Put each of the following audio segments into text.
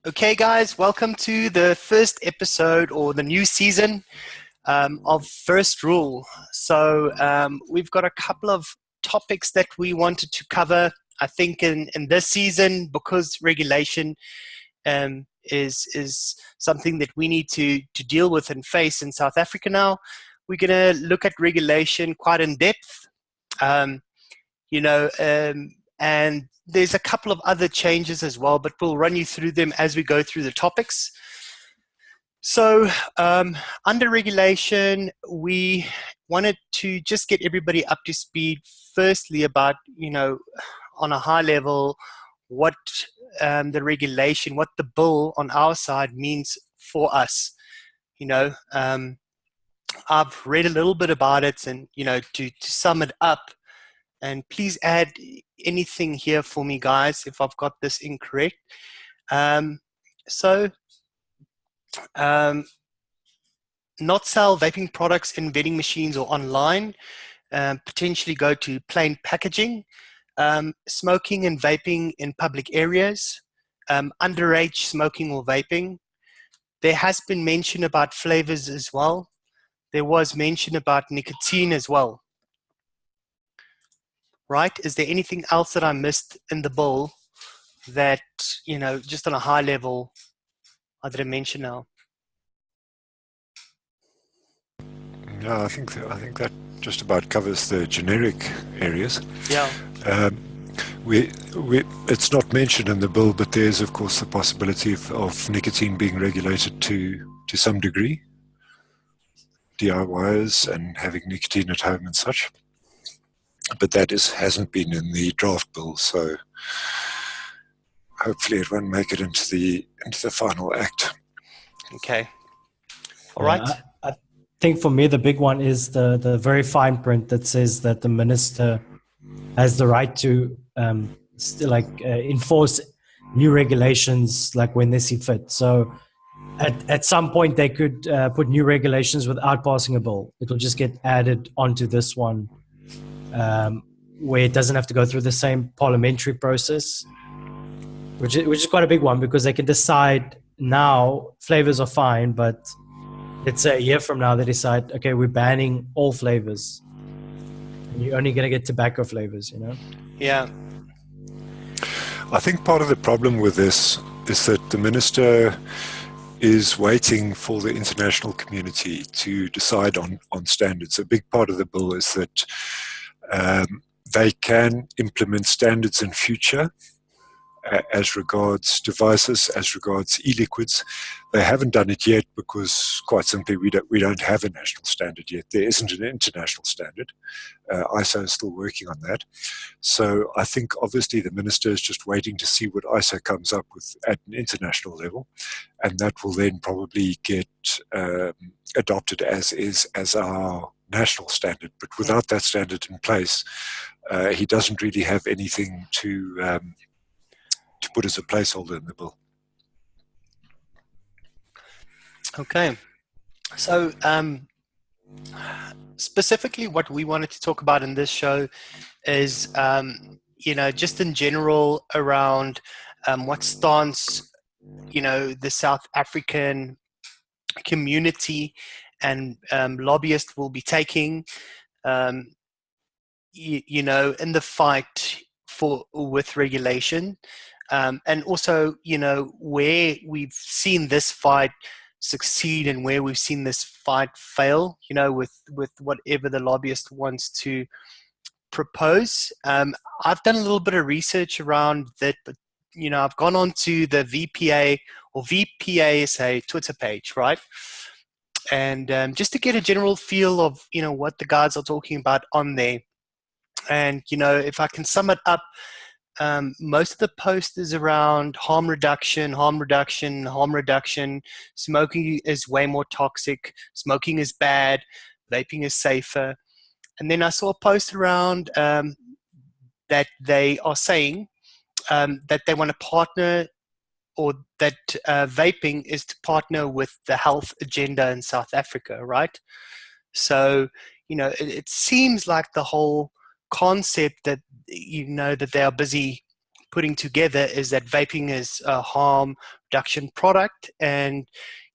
Okay, guys, welcome to the first episode or the new season of First Rule. We've got a couple of topics that we wanted to cover. I think in this season, because regulation is something that we need to deal with and face in South Africa now, we're going to look at regulation quite in depth. Um, you know, um, and there's a couple of other changes as well, but we'll run you through them as we go through the topics. So, under regulation, we wanted to just get everybody up to speed, firstly, about, on a high level, what the regulation, what the bill on our side means for us. You know, I've read a little bit about it, and, to sum it up, and please add anything here for me, guys, if I've got this incorrect. Um, so, um, Not sell vaping products in vending machines or online. Potentially go to plain packaging. Smoking and vaping in public areas. Underage smoking or vaping. There has been mention about flavors as well. There was mention about nicotine as well. Right? Is there anything else that I missed in the bill that, just on a high level, I didn't mention now? No, I think that just about covers the generic areas. Yeah. Um, it's not mentioned in the bill, but there's of course the possibility of nicotine being regulated to some degree. DIYers and having nicotine at home and such. But that hasn't been in the draft bill, so hopefully it won't make it into the final act. Okay. All right. I think for me the big one is the very fine print that says that the minister has the right to enforce new regulations like when they see fit. So at some point they could put new regulations without passing a bill. It'll just get added onto this one, where it doesn't have to go through the same parliamentary process, which is quite a big one, because they can decide now flavors are fine, but let's say a year from now they decide, okay, we're banning all flavors. And you're only going to get tobacco flavors, Yeah. I think part of the problem with this is that the minister is waiting for the international community to decide on standards. A big part of the bill is that they can implement standards in future as regards devices, as regards e-liquids. They haven't done it yet because, quite simply, we don't have a national standard yet. There isn't an international standard. ISO is still working on that. So I think obviously the minister is just waiting to see what ISO comes up with at an international level, and that will then probably get adopted as our national standard. But without that standard in place, he doesn't really have anything to put as a placeholder in the bill. Okay. So specifically what we wanted to talk about in this show is, just in general around what stance, the South African community and lobbyists will be taking, in the fight with regulation. And also, where we've seen this fight succeed and where we've seen this fight fail, with whatever the lobbyist wants to propose. I've done a little bit of research around that, but, I've gone on to the VPA or VPASA Twitter page, right? And just to get a general feel of, what the guys are talking about on there. And, if I can sum it up, most of the post is around harm reduction. Smoking is way more toxic. Smoking is bad. Vaping is safer. And then I saw a post around that they are saying that they want to partner, or that vaping is to partner with the health agenda in South Africa, right? So, it seems like the whole concept that, that they are busy putting together is that vaping is a harm reduction product, and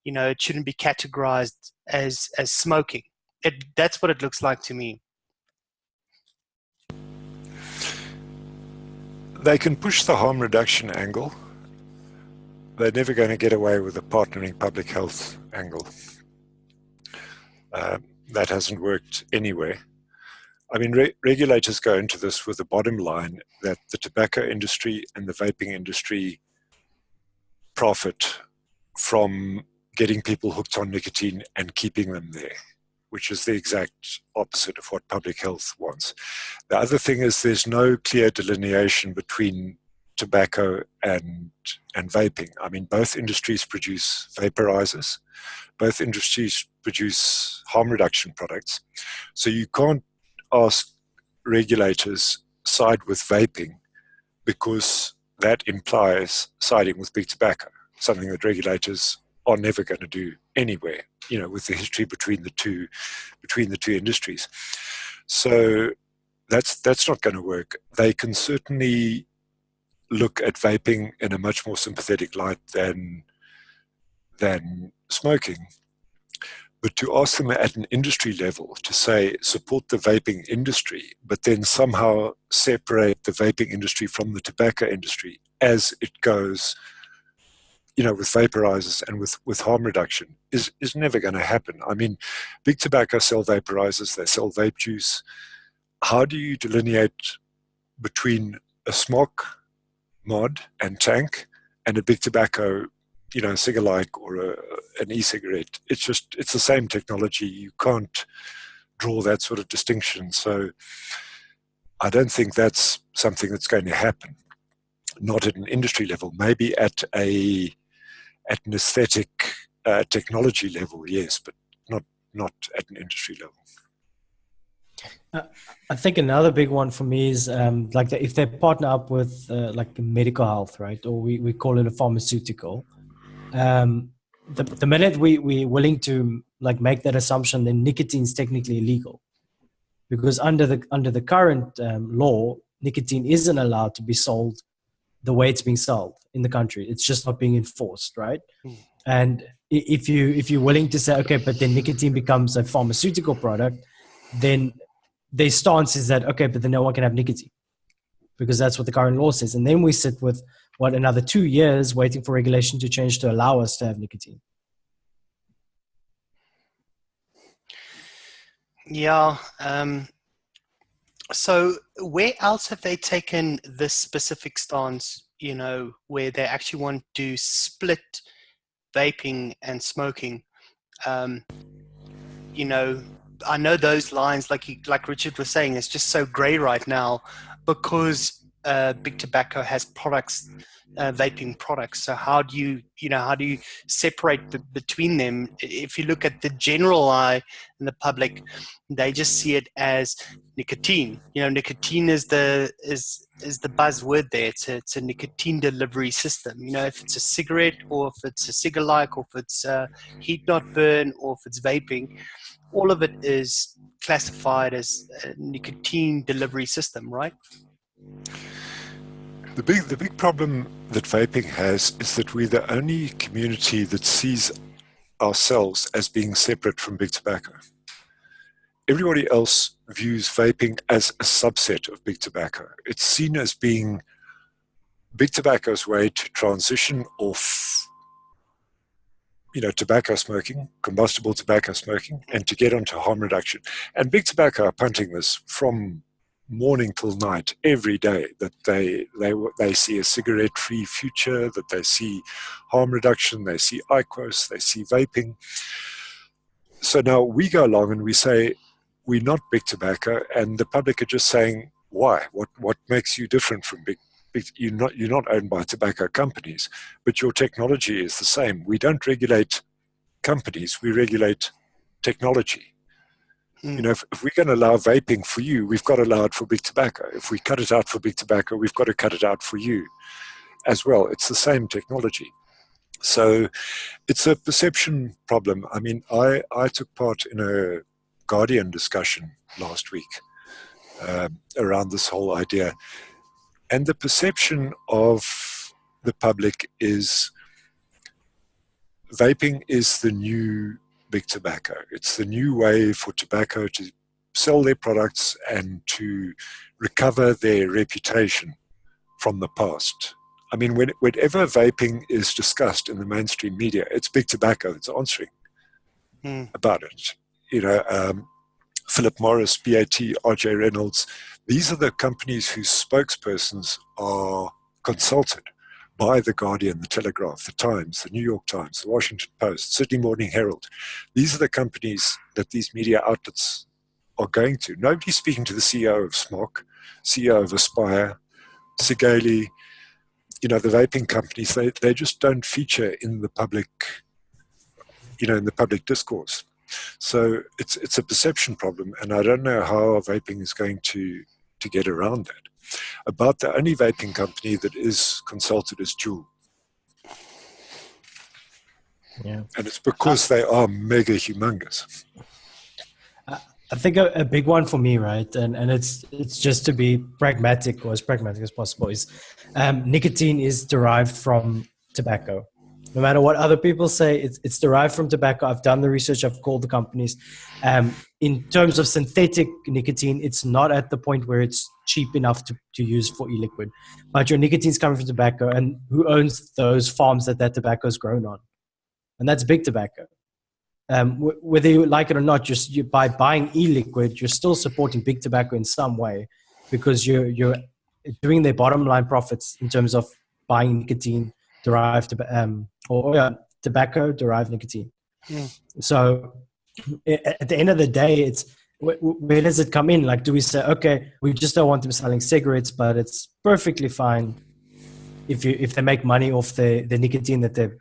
it shouldn't be categorized as smoking. That's what it looks like to me. They can push the harm reduction angle. They're never going to get away with a partnering public health angle. That hasn't worked anywhere. I mean, regulators go into this with the bottom line that the tobacco industry and the vaping industry profit from getting people hooked on nicotine and keeping them there, which is the exact opposite of what public health wants. The other thing is there's no clear delineation between tobacco and vaping. I mean, both industries produce vaporizers. Both industries produce harm reduction products. So you can't ask regulators side with vaping because that implies siding with big tobacco, something that regulators are never going to do anywhere, with the history between the two industries. So that's not going to work. They can certainly look at vaping in a much more sympathetic light than smoking. But to ask them at an industry level to say support the vaping industry, but then somehow separate the vaping industry from the tobacco industry as it goes, with vaporizers and with harm reduction is never going to happen. I mean, big tobacco sell vaporizers, they sell vape juice. How do you delineate between a smoke mod and tank and a big tobacco, cigar-like or an e-cigarette? It's the same technology. You can't draw that sort of distinction. So I don't think that's something that's going to happen. Not at an industry level, maybe at an aesthetic technology level, yes, but not at an industry level. I think another big one for me is if they partner up with like medical health, right? Or we call it a pharmaceutical. The minute we're willing to make that assumption, then nicotine is technically illegal, because under the current law, nicotine isn't allowed to be sold the way it's being sold in the country. It's just not being enforced, right? And if you're willing to say, okay, but then nicotine becomes a pharmaceutical product, then their stance is that, okay, but then no one can have nicotine because that's what the current law says. And then we sit with another 2 years waiting for regulation to change to allow us to have nicotine. Yeah. So where else have they taken this specific stance, where they actually want to split vaping and smoking? I know those lines, like Richard was saying, it's just so gray right now because big tobacco has products, vaping products. So how do you separate between them? If you look at the general eye in the public, they just see it as nicotine. Nicotine is the buzzword there. It's a nicotine delivery system. If it's a cigarette or if it's a cigar-like or if it's heat not burn or if it's vaping, all of it is classified as a nicotine delivery system, right? The big problem that vaping has is that we're the only community that sees ourselves as being separate from big tobacco. Everybody else views vaping as a subset of big tobacco. It's seen as being big tobacco's way to transition off tobacco smoking, combustible tobacco smoking, and to get onto harm reduction. And big tobacco are punting this from morning till night, every day, that they see a cigarette-free future, that they see harm reduction, they see IQOS, they see vaping. So now we go along and we say, we're not big tobacco, and the public are just saying, why? What makes you different from big? You're not owned by tobacco companies, but your technology is the same. We don't regulate companies, we regulate technology. If we're going to allow vaping for you, we've got to allow it for big tobacco. If we cut it out for big tobacco, we've got to cut it out for you as well. It's the same technology. So it's a perception problem. I mean, I took part in a Guardian discussion last week around this whole idea. And the perception of the public is vaping is the new big tobacco. It's the new way for tobacco to sell their products and to recover their reputation from the past. I mean, whenever vaping is discussed in the mainstream media, it's big tobacco that's answering about it. You know, Philip Morris, BAT, RJ Reynolds, these are the companies whose spokespersons are consulted by The Guardian, The Telegraph, The Times, The New York Times, The Washington Post, Sydney Morning Herald. These are the companies that these media outlets are going to. Nobody's speaking to the CEO of Smok, CEO of Aspire, Sigali, you know, the vaping companies. They just don't feature in the public, you know, in the public discourse. So it's a perception problem, and I don't know how vaping is going to get around that. About the only vaping company that is consulted is Juul. Yeah. And it's because they are mega humongous. I think a big one for me, right, and it's just to be pragmatic or as pragmatic as possible, is nicotine is derived from tobacco. No matter what other people say, it's derived from tobacco. I've done the research. I've called the companies. In terms of synthetic nicotine, it's not at the point where it's cheap enough to use for e-liquid. But your nicotine is coming from tobacco, and who owns those farms that tobacco is grown on? And that's big tobacco. Whether you like it or not, by buying e-liquid, you're still supporting big tobacco in some way, because you're doing their bottom line profits in terms of buying nicotine derived tobacco derived nicotine. So at the end of the day, it's where does it come in? Like, do we say, okay, we just don't want them selling cigarettes, but it's perfectly fine if they make money off the nicotine that they're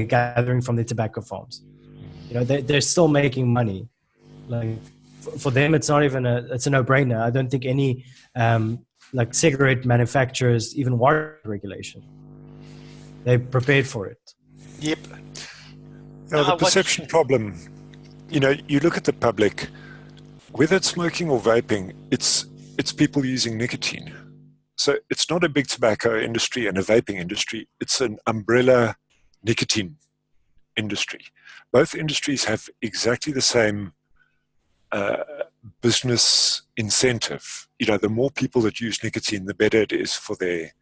gathering from the tobacco farms? You know, they're still making money. Like for them, it's not even it's a no-brainer. I don't think any like cigarette manufacturers even want regulation. They're prepared for it. Yep. Now, the perception problem, you know, you look at the public, whether it's smoking or vaping, it's people using nicotine. So it's not a big tobacco industry and a vaping industry. It's an umbrella nicotine industry. Both industries have exactly the same business incentive. You know, the more people that use nicotine, the better it is for their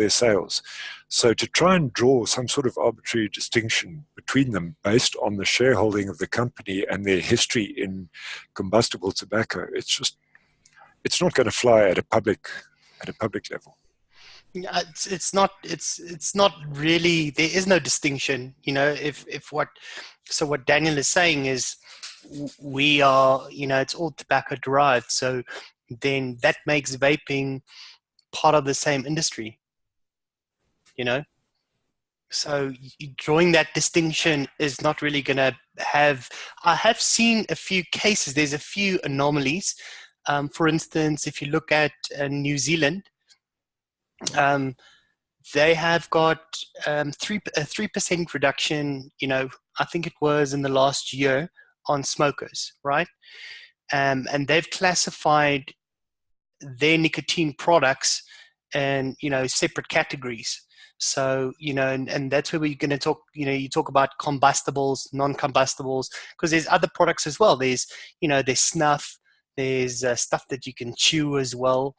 sales. So to try and draw some sort of arbitrary distinction between them based on the shareholding of the company and their history in combustible tobacco, it's not going to fly at a public level. Yeah, it's not really, there is no distinction, you know, what Daniel is saying is we are, you know, it's all tobacco derived. So then that makes vaping part of the same industry, you know? So drawing that distinction is not really going to have, I have seen a few cases, there's a few anomalies. For instance, if you look at New Zealand, they have got a 3% reduction, you know, I think it was in the last year on smokers, right? And they've classified their nicotine products in, you know, separate categories. So, you know, and that's where we're going to talk, you know, you talk about combustibles, non-combustibles, because there's other products as well. There's, you know, there's snuff, there's stuff that you can chew as well,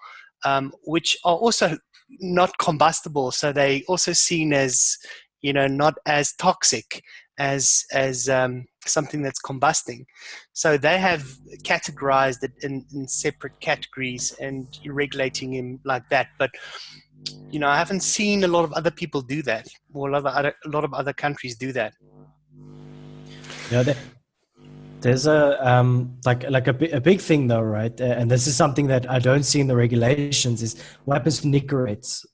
which are also not combustible. So they also seen as, you know, not as toxic as something that's combusting. So they have categorized it in separate categories and regulating him like that. But, you know, I haven't seen a lot of other people do that, or a lot of other countries do that. Yeah, there's a big thing though, right? And this is something that I don't see in the regulations, is what happens to nicotines,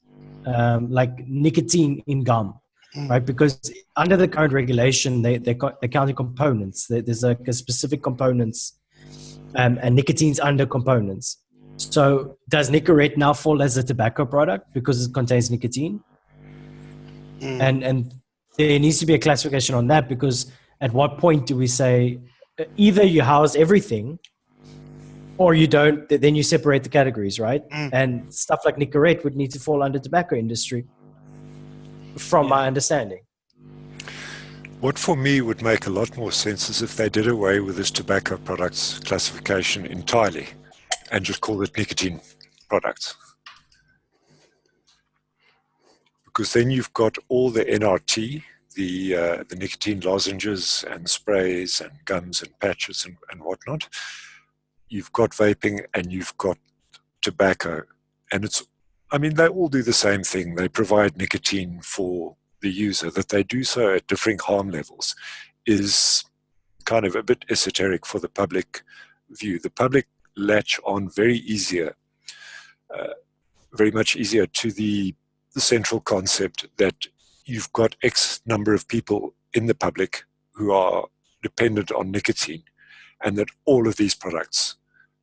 like nicotine in gum, right? Because under the current regulation, they're counting components. There's like a specific components, and nicotine's under components. So does Nicorette now fall as a tobacco product because it contains nicotine? And there needs to be a classification on that, because at what point do we say either you house everything Or you don't, then you separate the categories, right? Mm. And stuff like Nicorette would need to fall under tobacco industry, from my understanding. What for me would make a lot more sense is if they did away with this tobacco products classification entirely and just call it nicotine products. Because then you've got all the NRT, the nicotine lozenges and sprays and gums and patches and whatnot. You've got vaping and you've got tobacco. And they all do the same thing. They provide nicotine for the user. That they do so at differing harm levels is kind of a bit esoteric for the public view. The public latch on very much easier to the central concept that you've got X number of people in the public who are dependent on nicotine, and that all of these products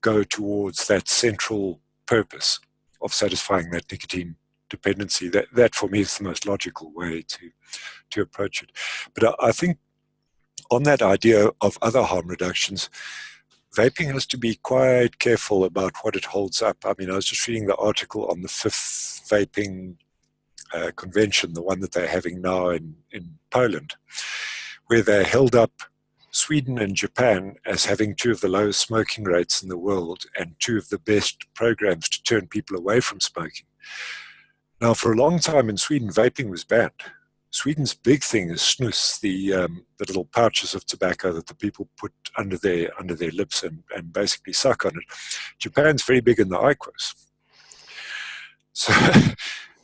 go towards that central purpose of satisfying that nicotine dependency. That for me is the most logical way to approach it. But I think on that idea of other harm reductions, vaping has to be quite careful about what it holds up. I was just reading the article on the fifth vaping convention, the one that they're having now in Poland, where they held up Sweden and Japan as having two of the lowest smoking rates in the world and two of the best programs to turn people away from smoking. Now, for a long time in Sweden, vaping was banned. Sweden's big thing is snus, the little pouches of tobacco that the people put under their lips and basically suck on it. Japan's very big in the IQOS. So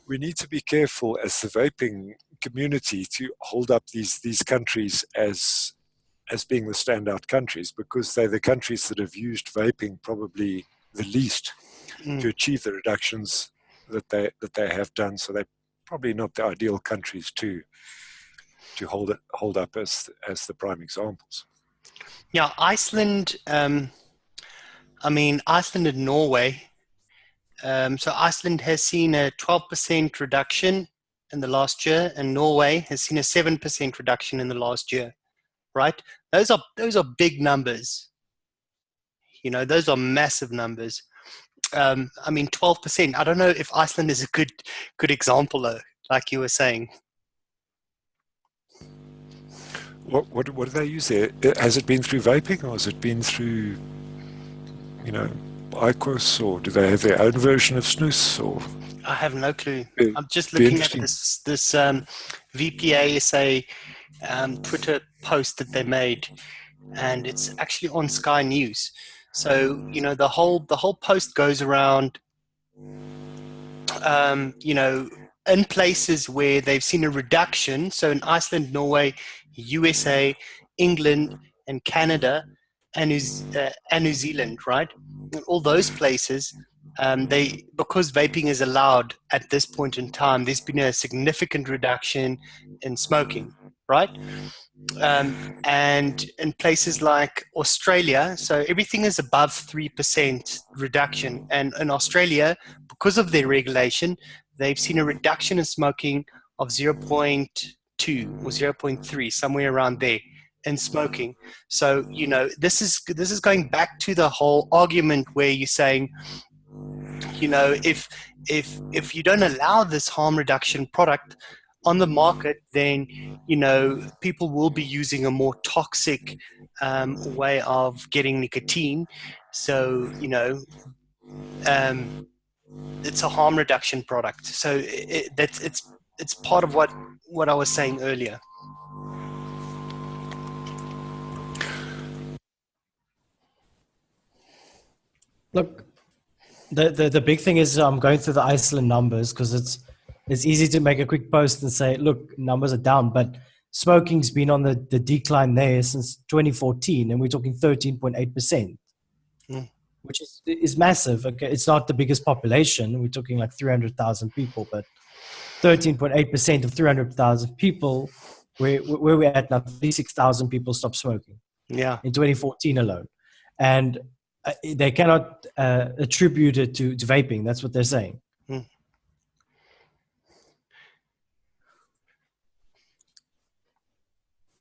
we need to be careful as the vaping community to hold up these countries as being the standout countries, because they're the countries that have used vaping probably the least to achieve the reductions that they have done. So they're probably not the ideal countries to hold up as the prime examples. Yeah, Iceland. Iceland and Norway. So Iceland has seen a 12% reduction in the last year, and Norway has seen a 7% reduction in the last year. Right? Those are big numbers. Those are massive numbers. 12%. I don't know if Iceland is a good example, though, like you were saying. What do they use there? Has it been through vaping, or has it been through, IQOS, or do they have their own version of snus? Or I have no clue. I'm just looking at this VPASA Twitter post that they made, and it's actually on Sky News. So the whole post goes around, in places where they've seen a reduction. So in Iceland, Norway, USA, England, and Canada, and New Zealand, right? In all those places, because vaping is allowed at this point in time, there's been a significant reduction in smoking, right? And in places like Australia, so everything is above 3% reduction. And in Australia, because of their regulation, they've seen a reduction in smoking of 0.2 or 0.3, somewhere around there, in smoking. So, this is going back to the whole argument where you're saying, if you don't allow this harm reduction product on the market, then people will be using a more toxic way of getting nicotine. So it's a harm reduction product. So it's part of what I was saying earlier. Look, the big thing is I'm going through the Iceland numbers, because it's easy to make a quick post and say, look, numbers are down, but smoking's been on the decline there since 2014, and we're talking 13.8%, which is massive. Okay, it's not the biggest population. We're talking like 300,000 people, but 13.8% of 300,000 people, where we're at now, 36,000 people stopped smoking. Yeah, in 2014 alone, and they cannot attribute it to vaping. That's what they're saying.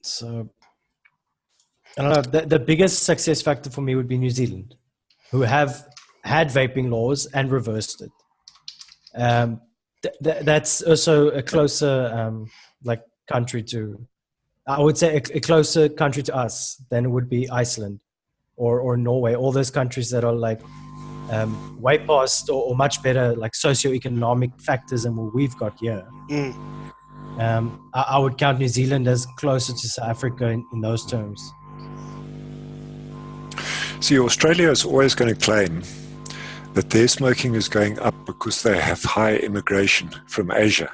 So I don't know. The biggest success factor for me would be New Zealand. who have had vaping laws and reversed it. That's also a closer like country to, I would say, a closer country to us than it would be Iceland or Norway. All those countries that are like way past or much better, like socioeconomic factors than what we've got here. I would count New Zealand as closer to South Africa in those terms. See, Australia is always going to claim that their smoking is going up because they have high immigration from Asia.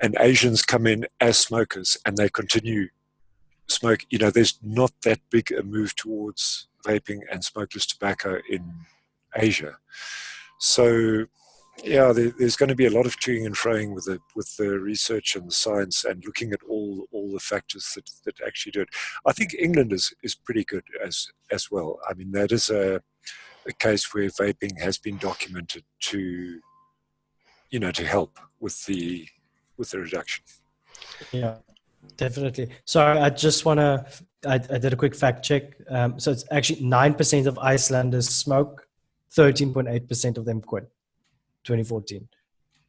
And Asians come in as smokers and they continue smoke. You know, there's not that big a move towards vaping and smokeless tobacco in Asia. So, yeah, there's going to be a lot of toing and froing with the research and the science and looking at all the factors that actually do it. I think England is pretty good as well. I mean, that is a case where vaping has been documented to help with the reduction. Yeah, definitely. Sorry, I just want to, I did a quick fact check. So it's actually 9% of Icelanders smoke, 13.8% of them quit, 2014.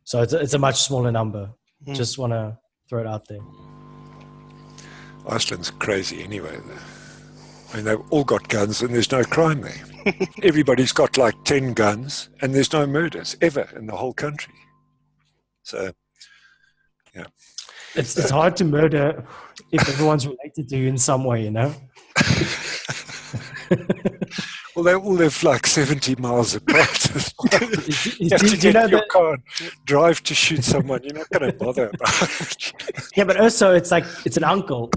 So it's a much smaller number. Just want to throw it out there. Iceland's crazy anyway. I mean, they've all got guns and there's no crime there. Everybody's got like 10 guns and there's no murders ever in the whole country. So, yeah. It's hard to murder if everyone's related to you in some way, you know? Well, they all live like 70 miles apart. You have to get in your car and drive to shoot someone. You're not going to bother about it. Yeah, but also it's like it's an uncle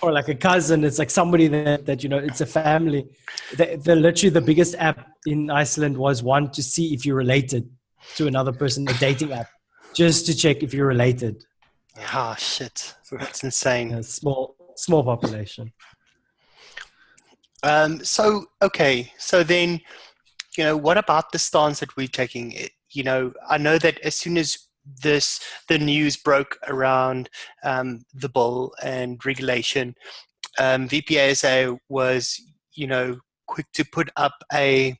or like a cousin. It's like somebody that you know, it's a family. The literally the biggest app in Iceland was one to see if you're related to another person, a dating app, just to check if you're related. Ah, shit. That's insane. A small population. So then, you know, what about the stance that we're taking? You know, I know that as soon as the news broke around the bill and regulation, VPASA was, you know, quick to put up a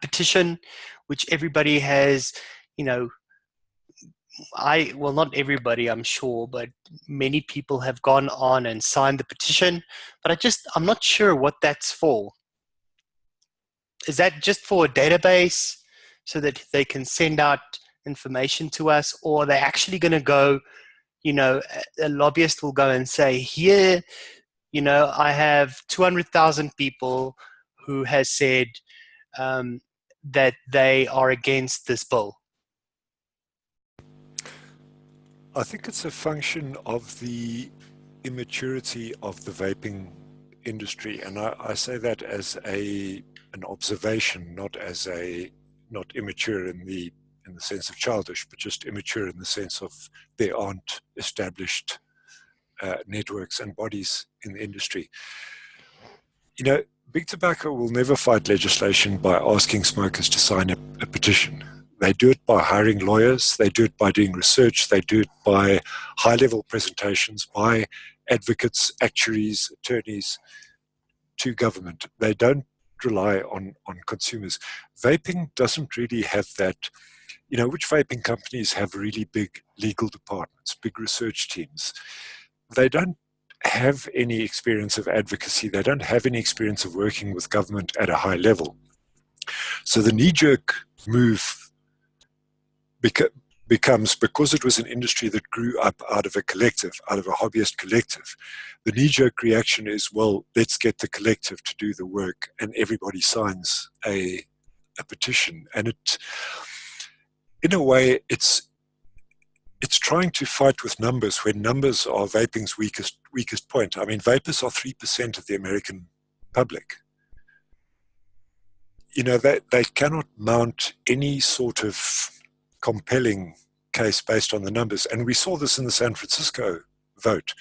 petition, which everybody has, you know, not everybody, I'm sure, but many people have gone on and signed the petition. But I'm not sure what that's for. Is that just for a database so that they can send out information to us, or are they actually going to go, you know, a lobbyist will go and say, here, you know, I have 200,000 people who has said that they are against this bill? I think it's a function of the immaturity of the vaping industry, and I say that as an observation, not immature in the sense of childish, but just immature in the sense of there aren't established networks and bodies in the industry. You know, Big Tobacco will never fight legislation by asking smokers to sign a petition. They do it by hiring lawyers, they do it by doing research, they do it by high-level presentations, by advocates, actuaries, attorneys to government. They don't rely on consumers. Vaping doesn't really have that. You know, which vaping companies have really big legal departments, big research teams? They don't have any experience of advocacy. They don't have any experience of working with government at a high level. So the knee-jerk move becomes, because it was an industry that grew up out of a collective, out of a hobbyist collective, the knee-jerk reaction is, well, let's get the collective to do the work, and everybody signs a petition. And it, in a way, it's trying to fight with numbers when numbers are vaping's weakest point. I mean, vapers are 3% of the American public. You know, they cannot mount any sort of compelling case based on the numbers. And we saw this in the San Francisco vote.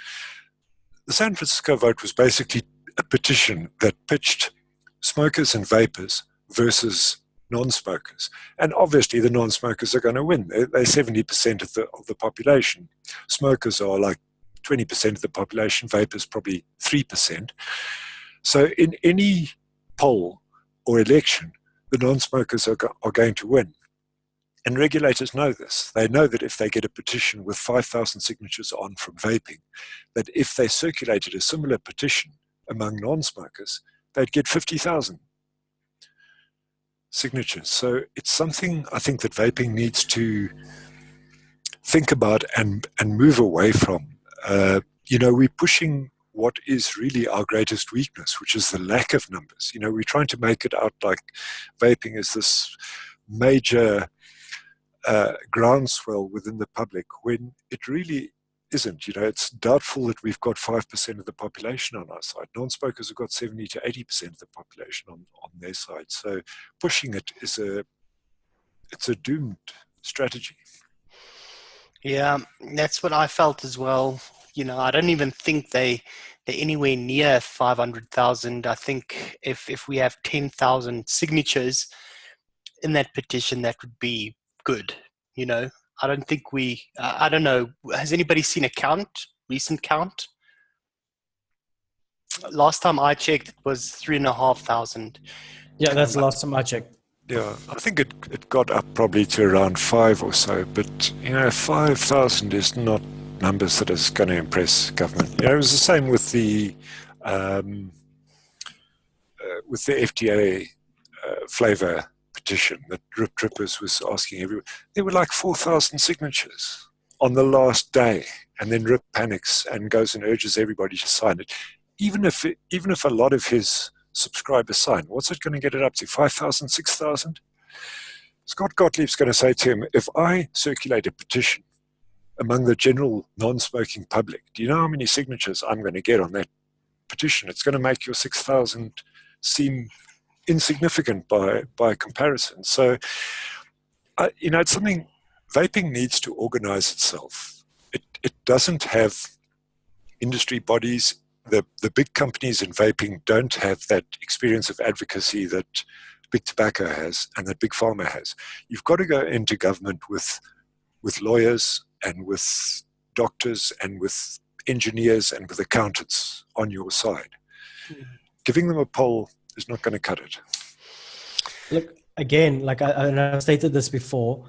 The San Francisco vote was basically a petition that pitched smokers and vapers versus non-smokers. And obviously the non-smokers are going to win. They're 70% of the population. Smokers are like 20% of the population, vapers probably 3%. So in any poll or election, the non-smokers are going to win. And regulators know this. They know that if they get a petition with 5,000 signatures on from vaping, that if they circulated a similar petition among non-smokers, they'd get 50,000 signatures. So it's something I think that vaping needs to think about and move away from. We're pushing what is really our greatest weakness, which is the lack of numbers. We're trying to make it out like vaping is this major groundswell within the public when it really isn't. It's doubtful that we've got 5% of the population on our side. Non-smokers have got 70 to 80% of the population on their side. So pushing it is it's a doomed strategy. Yeah, that's what I felt as well. I don't even think they're anywhere near 500,000. I think if we have 10,000 signatures in that petition, that would be good. I don't think I don't know. Has anybody seen a recent count? Last time I checked, it was 3,500. Yeah, that's the last time I checked. Yeah, I think it got up probably to around 5 or so, but 5,000 is not numbers that is going to impress government. It was the same with the FDA flavor petition that Rip Trippers was asking everyone. There were like 4,000 signatures on the last day, and then Rip panics and goes and urges everybody to sign it. Even if a lot of his subscribers sign, what's it going to get it up to? 5,000, 6,000? Scott Gottlieb's going to say to him, if I circulate a petition among the general non-smoking public, do you know how many signatures I'm going to get on that petition? It's going to make your 6,000 seem insignificant by comparison. So, it's something vaping needs to organize itself. It doesn't have industry bodies. The big companies in vaping don't have that experience of advocacy that big tobacco has and that big pharma has. You've got to go into government with lawyers and with doctors and with engineers and with accountants on your side. Giving them a poll is not going to cut it. Look, again, like I've stated this before,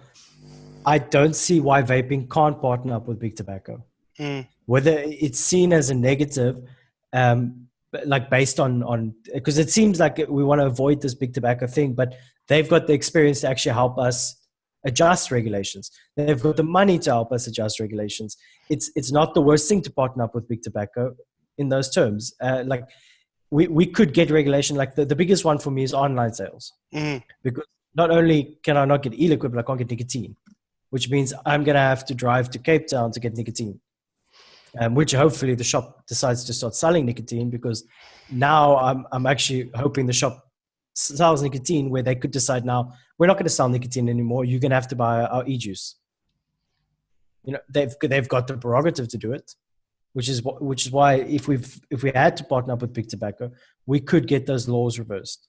I don't see why vaping can't partner up with big tobacco. Whether it's seen as a negative, like based on because it seems like we want to avoid this big tobacco thing, but they've got the experience to actually help us adjust regulations. They've got the money to help us adjust regulations. It's not the worst thing to partner up with big tobacco in those terms. Like we could get regulation. Like the biggest one for me is online sales, because not only can I not get e-liquid, but I can't get nicotine, which means I'm going to have to drive to Cape Town to get nicotine. Which hopefully the shop decides to start selling nicotine, because now I'm actually hoping the shop sells nicotine where they could decide now we're not going to sell nicotine anymore. You're going to have to buy our e-juice. They've got the prerogative to do it, which is why if we had to partner up with big tobacco, we could get those laws reversed.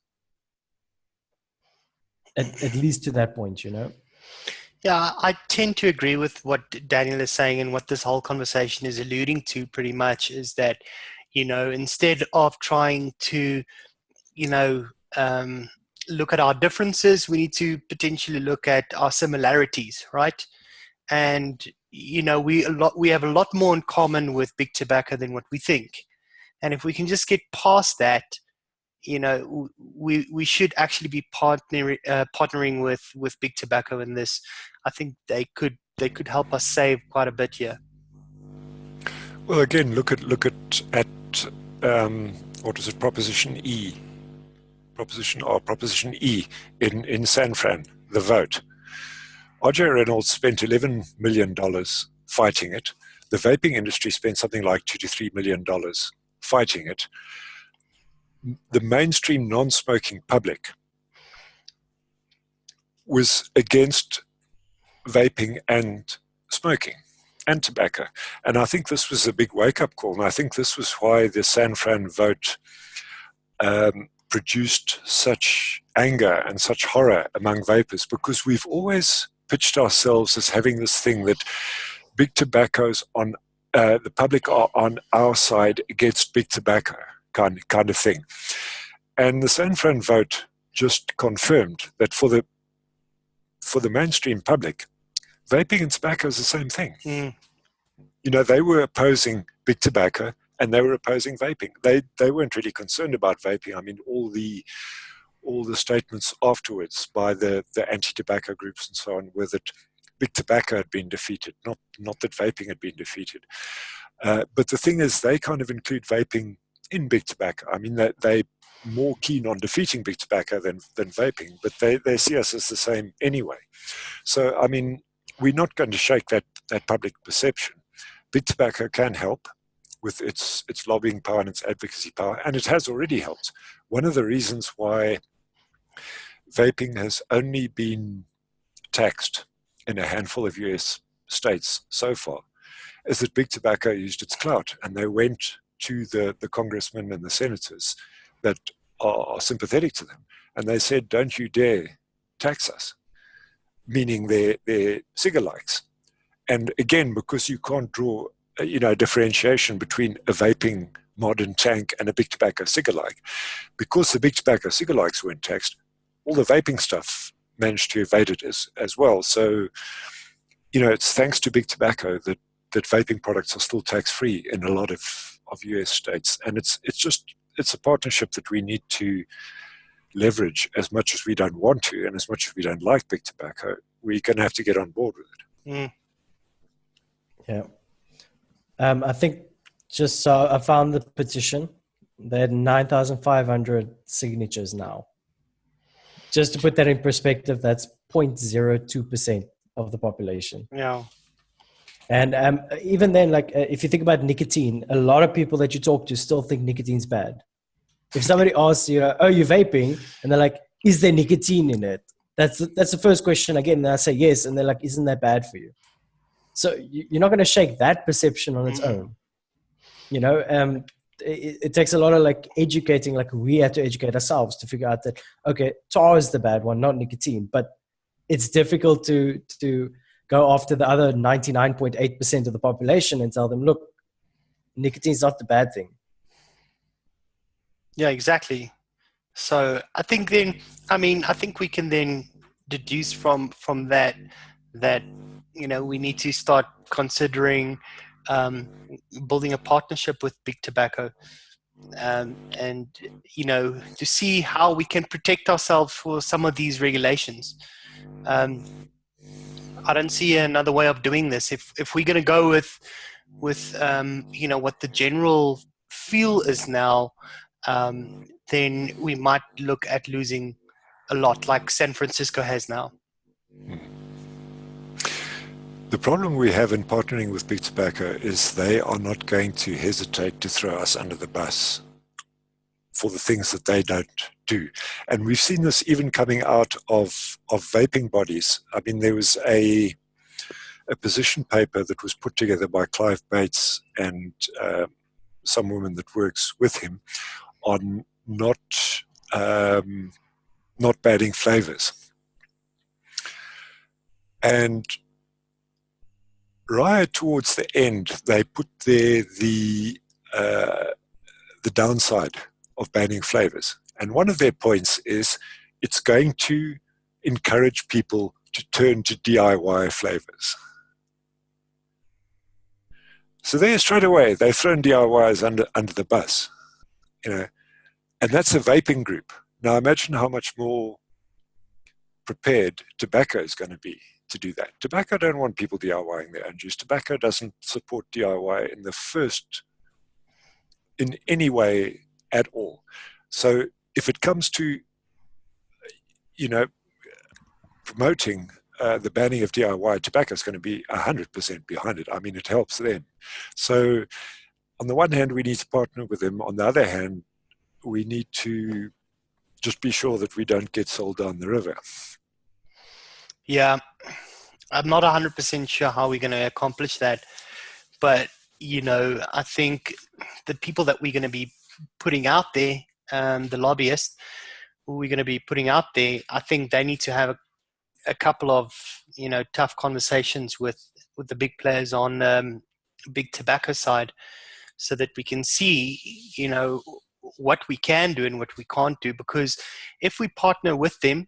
At least to that point, Yeah, I tend to agree with what Daniel is saying, and what this whole conversation is alluding to pretty much is that, instead of trying to, look at our differences, we need to potentially look at our similarities, right? And, we have a lot more in common with big tobacco than what we think. And if we can just get past that, we should actually be partnering with big tobacco in this. I think they could help us save quite a bit here. Well, again, look at what is it? Proposition E in San Fran, the vote. RJ Reynolds spent $11 million fighting it. The vaping industry spent something like $2 to $3 million fighting it. The mainstream non-smoking public was against vaping and smoking and tobacco. And I think this was a big wake-up call. And I think this was why the San Fran vote produced such anger and such horror among vapers, because we've always pitched ourselves as having this thing that big tobacco's on the public are on our side against big tobacco kind of thing. And the San Fran vote just confirmed that for the mainstream public, vaping and tobacco is the same thing. You know, they were opposing big tobacco and they were opposing vaping. They weren't really concerned about vaping. I mean, all the statements afterwards by the anti-tobacco groups and so on were that big tobacco had been defeated, not that vaping had been defeated. But the thing is, they kind of include vaping in big tobacco. I mean, they're more keen on defeating big tobacco than vaping, but they see us as the same anyway. So, I mean, we're not going to shake that public perception. Big tobacco can help with its lobbying power and its advocacy power, and it has already helped. One of the reasons why vaping has only been taxed in a handful of US states so far is that big tobacco used its clout, and they went to the congressmen and the senators that are sympathetic to them, and they said, don't you dare tax us, meaning their cigar likes. And again, because you can't draw differentiation between a vaping modern tank and a big tobacco cigar like, because the big tobacco cigar likes weren't taxed, all the vaping stuff managed to evade it as well. So, it's thanks to big tobacco that vaping products are still tax-free in a lot of US states. And it's a partnership that we need to leverage as much as we don't want to, and as much as we don't like big tobacco, we're going to have to get on board with it. Yeah. I think I found the petition. They had 9,500 signatures now. Just to put that in perspective, that's 0.02% of the population. Yeah. And even then, if you think about nicotine, a lot of people that you talk to still think nicotine's bad. If somebody asks you, "Oh, you're vaping," and they're like, "Is there nicotine in it?" That's the first question again. And I say yes, and they're like, "Isn't that bad for you?" So you're not going to shake that perception on its own. It takes a lot of educating. We have to educate ourselves to figure out that, okay, tar is the bad one, not nicotine. But it's difficult to go after the other 99.8% of the population and tell them, look, nicotine is not the bad thing. Yeah, exactly. So I think we can then deduce from that we need to start considering building a partnership with big tobacco, and to see how we can protect ourselves for some of these regulations. I don't see another way of doing this. If we're going to go with what the general feel is now, then we might look at losing a lot, like San Francisco has now. The problem we have in partnering with big tobacco is they are not going to hesitate to throw us under the bus for the things that they don't do. And we've seen this even coming out of vaping bodies. I mean, there was a position paper that was put together by Clive Bates and some woman that works with him on not banning flavors. And right towards the end, they put there the downside of banning flavors. And one of their points is it's going to encourage people to turn to DIY flavors. So there, straight away, they've thrown DIYs under the bus, and that's a vaping group. Now imagine how much more prepared tobacco is going to be to do that. Tobacco don't want people DIYing their own juice. Tobacco doesn't support DIY in any way at all. So if it comes to, promoting the banning of DIY, tobacco is going to be 100% behind it. I mean, it helps them. So on the one hand, we need to partner with them. On the other hand, we need to just be sure that we don't get sold down the river. Yeah, I'm not 100% sure how we're going to accomplish that. But, I think the people that we're going to be putting out there, the lobbyists who we're going to be putting out there, I think they need to have a couple of, tough conversations with the big players on big tobacco side, so that we can see, what we can do and what we can't do, because if we partner with them,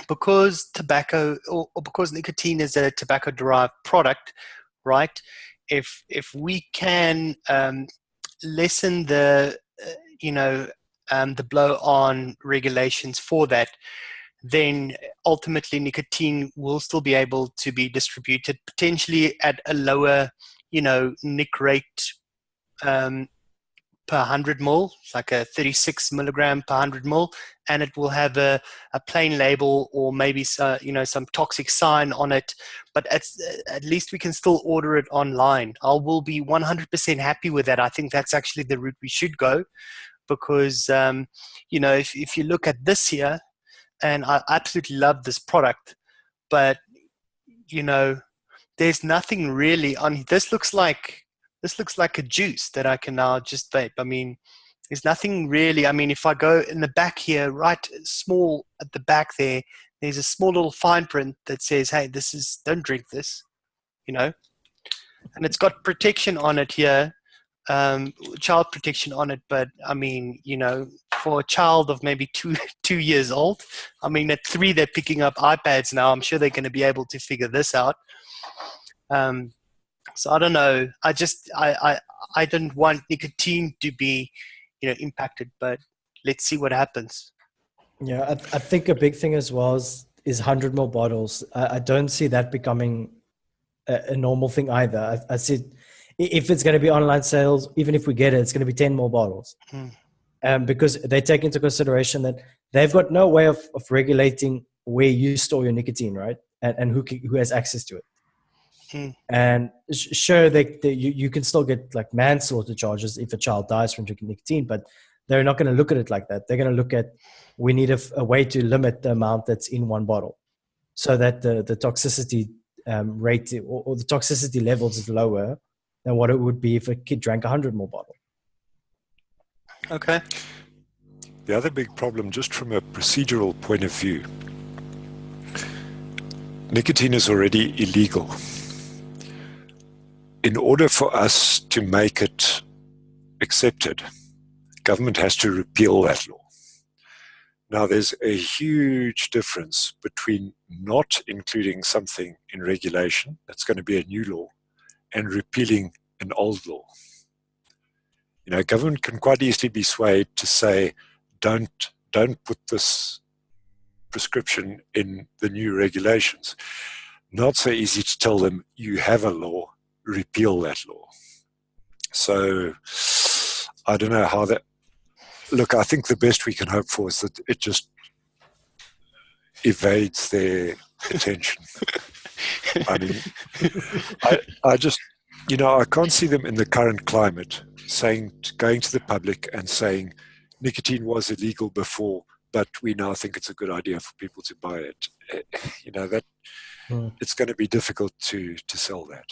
because tobacco or because nicotine is a tobacco derived product, right? If we can lessen the the blow on regulations for that, then ultimately nicotine will still be able to be distributed potentially at a lower, nic rate per 100 ml, like a 36 milligram per 100 ml, and it will have a plain label or maybe some toxic sign on it, but at least we can still order it online. I will be 100% happy with that. I think that's actually the route we should go, because if you look at this here, and I absolutely love this product, but there's nothing really on this. Looks like a juice that I can now just vape. I mean, there's nothing really. I mean, if I go in the back here, right small at the back there's a small little fine print that says, hey, don't drink this, and it's got protection on it here, child protection on it. But I mean, for a child of maybe 2 years old, I mean, at 3 they're picking up iPads now. I'm sure they're going to be able to figure this out. So I don't know. I didn't want nicotine to be, impacted, but let's see what happens. Yeah, I think a big thing as well is 100 ml bottles. I don't see that becoming a normal thing either. I see if it's going to be online sales, even if we get it, it's going to be 10 more bottles. Because they take into consideration that they've got no way of regulating where you store your nicotine, right? And who has access to it. And sure, you can still get like manslaughter charges if a child dies from drinking nicotine, but they're not going to look at it like that. They're going to look at, we need a way to limit the amount that's in one bottle, so that the toxicity rate or the toxicity levels is lower than what it would be if a kid drank 100 more bottle. Okay. The other big problem, just from a procedural point of view, nicotine is already illegal. In order for us to make it accepted, government has to repeal that law. Now, there's a huge difference between not including something in regulation, that's going to be a new law, and repealing an old law. Government can quite easily be swayed to say, don't put this prescription in the new regulations. Not so easy to tell them, you have a law, repeal that law. So I don't know how that. Look, I think the best we can hope for is that it just evades their attention. I mean, I just, I can't see them in the current climate going to the public and saying nicotine was illegal before, but we now think it's a good idea for people to buy it. It's going to be difficult to sell that.